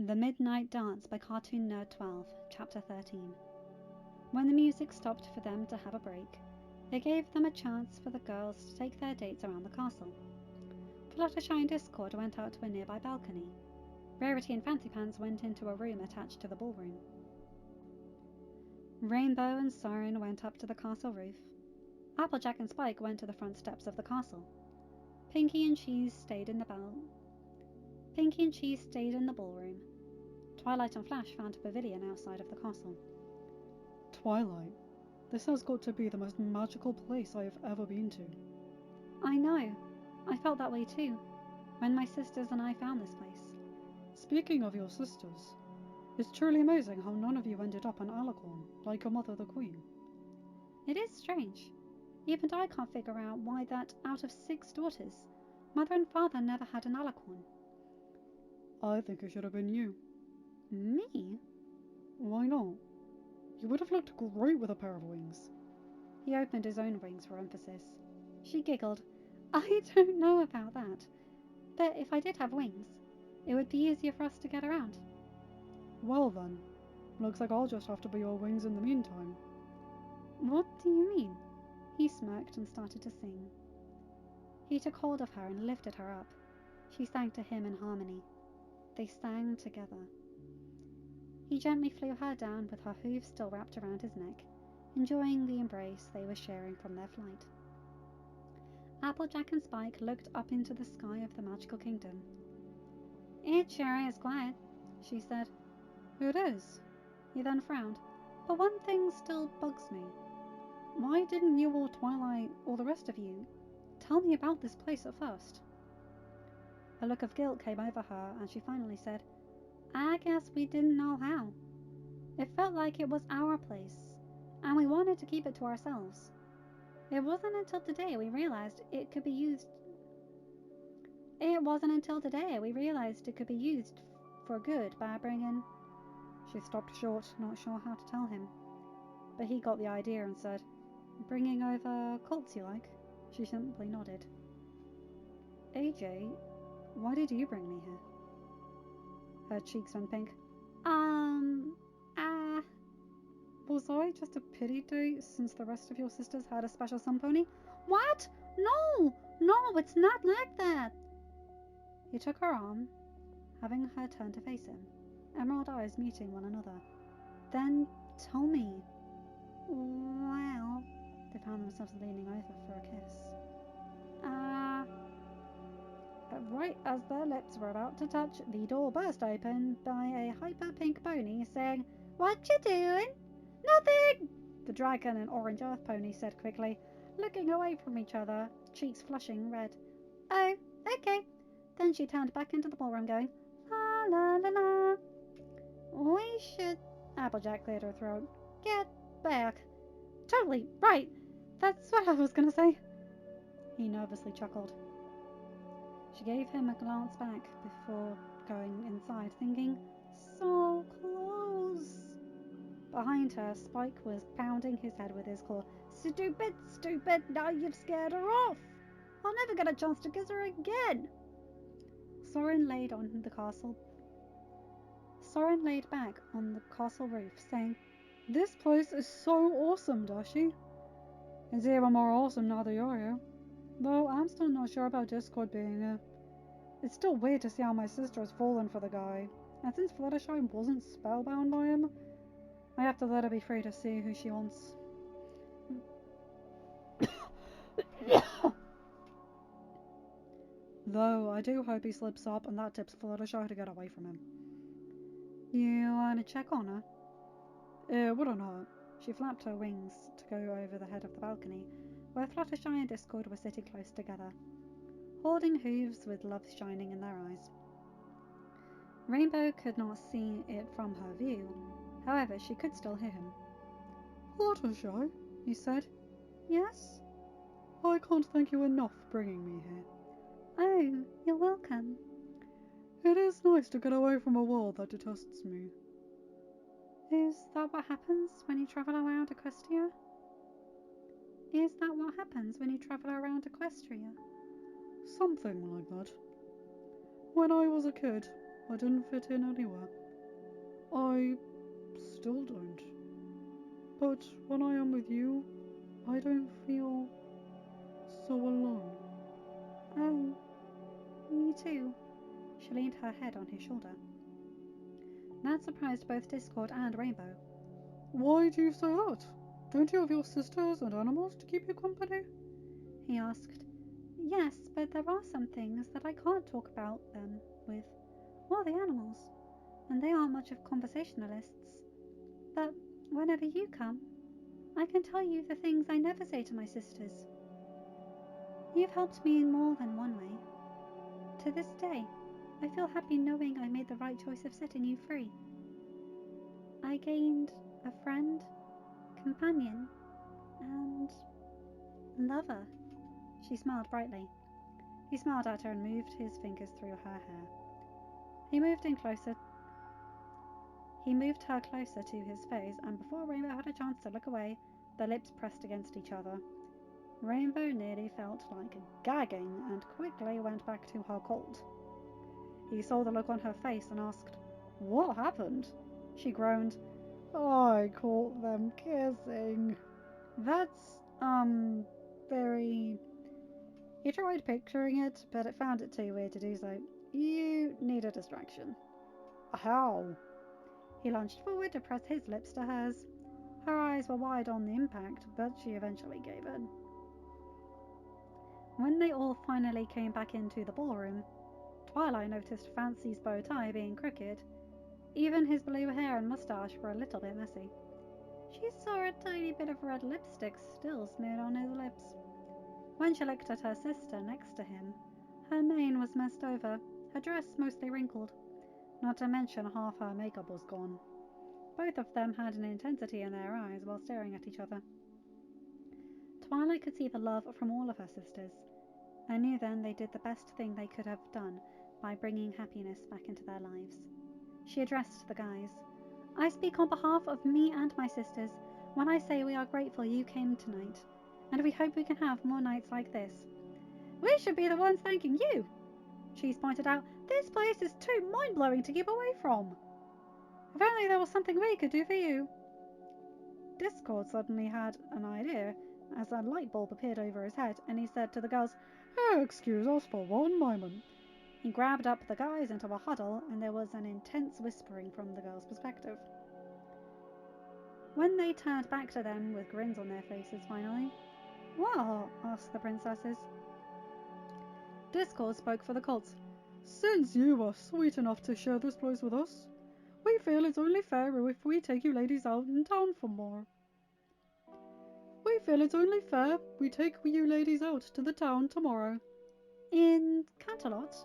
The Midnight Dance by CartoonNerd12, Chapter 13. When the music stopped for them to have a break, it gave them a chance for the girls to take their dates around the castle. Fluttershy and Discord went out to a nearby balcony. Rarity and Fancy Pants went into a room attached to the ballroom. Rainbow and Soren went up to the castle roof. Applejack and Spike went to the front steps of the castle. Pinky and Cheese stayed in the ballroom. Twilight and Flash found a pavilion outside of the castle. Twilight, this has got to be the most magical place I have ever been to. I know. I felt that way too, when my sisters and I found this place. Speaking of your sisters, it's truly amazing how none of you ended up on Alicorn, like your mother the Queen. It is strange. Even I can't figure out why that, out of 6 daughters, Mother and Father never had an Alicorn. I think it should have been you. Me? Why not? You would have looked great with a pair of wings. He opened his own wings for emphasis. She giggled. I don't know about that. But if I did have wings, it would be easier for us to get around. Well then, looks like I'll just have to be your wings in the meantime. What do you mean? He smirked and started to sing. He took hold of her and lifted her up. She sang to him in harmony. They sang together. He gently flew her down with her hooves still wrapped around his neck, enjoying the embrace they were sharing from their flight. Applejack and Spike looked up into the sky of the magical kingdom. It sure is quiet, she said. It is. He then frowned. But one thing still bugs me. Why didn't you or Twilight, or the rest of you, tell me about this place at first? A look of guilt came over her, and she finally said, I guess we didn't know how. It felt like it was our place, and we wanted to keep it to ourselves. It wasn't until today we realized it could be used for good by bringing... She stopped short, not sure how to tell him. But he got the idea and said, Bringing over cults, you like? She simply nodded. AJ, why did you bring me here? Her cheeks went pink. Was I just a pity date since the rest of your sisters had a special sun pony? What? No, it's not like that. He took her arm, having her turn to face him, emerald eyes meeting one another. Then tell me. Well, they found themselves leaning over for a kiss. Right as their lips were about to touch, the door burst open by a hyper-pink pony saying, What you doing? Nothing! The dragon and orange earth pony said quickly, looking away from each other, cheeks flushing red. Oh, okay. Then she turned back into the ballroom going, La la la la. We should... Applejack cleared her throat. Get back. Totally, right. That's what I was going to say. He nervously chuckled. She gave him a glance back before going inside, thinking, so close. Behind her, Spike was pounding his head with his claw. Stupid, now you've scared her off. I'll never get a chance to kiss her again. Soren laid back on the castle roof, saying, This place is so awesome, Dashi. It's even more awesome now that you're here. Though I'm still not sure about Discord being here. It's still weird to see how my sister has fallen for the guy, and since Fluttershy wasn't spellbound by him, I have to let her be free to see who she wants. Though I do hope he slips up and that tips Fluttershy to get away from him. You want to check on her? It wouldn't hurt. She flapped her wings to go over the head of the balcony, where Fluttershy and Discord were sitting close together, holding hooves with love shining in their eyes. Rainbow could not see it from her view, however she could still hear him. Fluttershy, he said. Yes? I can't thank you enough for bringing me here. Oh, you're welcome. It is nice to get away from a world that detests me. Is that what happens when you travel around Equestria? Something like that. When I was a kid, I didn't fit in anywhere. I still don't. But when I am with you, I don't feel so alone. Oh, me too. She leaned her head on his shoulder. That surprised both Discord and Rainbow. Why do you say that? Don't you have your sisters and animals to keep you company? He asked. Yes, but there are some things that I can't talk about them with. Well, the animals. And they aren't much of conversationalists. But whenever you come, I can tell you the things I never say to my sisters. You've helped me in more than one way. To this day, I feel happy knowing I made the right choice of setting you free. I gained a friend, companion, and lover. She smiled brightly. He smiled at her and moved his fingers through her hair. He moved her closer to his face, and before Rainbow had a chance to look away, their lips pressed against each other. Rainbow nearly felt like gagging and quickly went back to her cold. He saw the look on her face and asked, "What happened?" She groaned, I caught them kissing. "That's, very..." He tried picturing it, but it found it too weird to do so. "You need a distraction." How? He lunged forward to press his lips to hers. Her eyes were wide on the impact, but she eventually gave in. When they all finally came back into the ballroom, Twilight noticed Fancy's bow tie being crooked. Even his blue hair and moustache were a little bit messy. She saw a tiny bit of red lipstick still smeared on his lips. When she looked at her sister next to him, her mane was messed over, her dress mostly wrinkled. Not to mention half her makeup was gone. Both of them had an intensity in their eyes while staring at each other. Twilight could see the love from all of her sisters, and knew then they did the best thing they could have done by bringing happiness back into their lives. She addressed the guys. "I speak on behalf of me and my sisters when I say we are grateful you came tonight, and we hope we can have more nights like this." "We should be the ones thanking you," Cheese pointed out. "This place is too mind-blowing to keep away from." "If only there was something we could do for you." Discord suddenly had an idea as a light bulb appeared over his head, and he said to the girls, Excuse us for one moment. He grabbed up the guys into a huddle, and there was an intense whispering from the girls' perspective. When they turned back to them with grins on their faces finally, "What?" asked the princesses. Discord spoke for the colts. "Since you were sweet enough to share this place with us, we feel it's only fair if we take you ladies out in town for more. We feel it's only fair we take you ladies out to the town tomorrow." "In Canterlot?"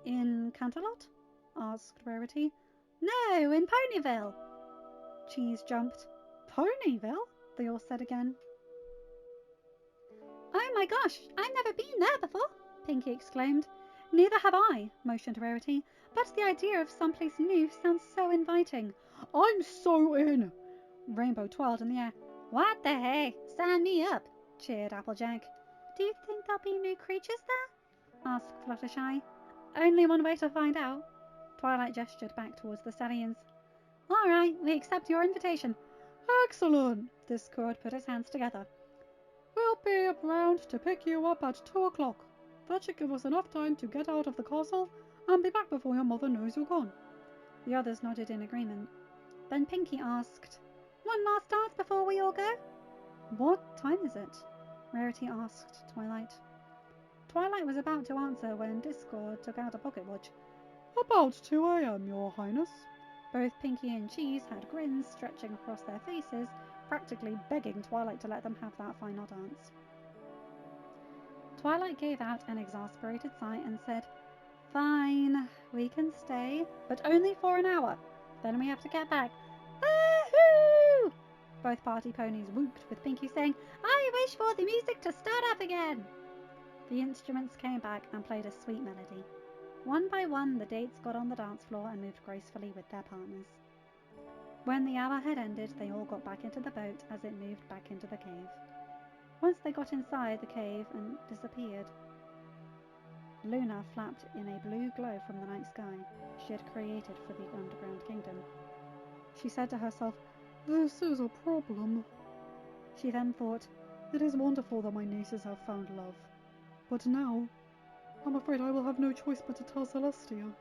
"In Canterlot?" asked Rarity. "No, in Ponyville." Cheese jumped. "Ponyville?" they all said again. "Oh my gosh, I've never been there before," Pinky exclaimed. "Neither have I," motioned Rarity, "but the idea of someplace new sounds so inviting." "I'm so in!" Rainbow twirled in the air. "What the hey? Sign me up," cheered Applejack. "Do you think there'll be new creatures there?" asked Fluttershy. "Only one way to find out." Twilight gestured back towards the stallions. "All right, we accept your invitation." "Excellent!" Discord put his hands together. "We'll be around to pick you up at 2 o'clock. That should give us enough time to get out of the castle and be back before your mother knows you're gone." The others nodded in agreement. Then Pinky asked, "One last dance before we all go?" "What time is it?" Rarity asked Twilight. Twilight was about to answer when Discord took out a pocket watch. "About 2 a.m., Your Highness." Both Pinky and Cheese had grins stretching across their faces, practically begging Twilight to let them have that final dance. Twilight gave out an exasperated sigh and said, "Fine, we can stay, but only for an hour. Then we have to get back." "Woohoo!" Both party ponies whooped, with Pinky saying, "I wish for the music to start up again." The instruments came back and played a sweet melody. One by one, the dates got on the dance floor and moved gracefully with their partners. When the hour had ended, they all got back into the boat as it moved back into the cave. Once they got inside the cave and disappeared, Luna flapped in a blue glow from the night sky she had created for the underground kingdom. She said to herself, "This is a problem." She then thought, "It is wonderful that my nieces have found love. But now, I'm afraid I will have no choice but to tell Celestia."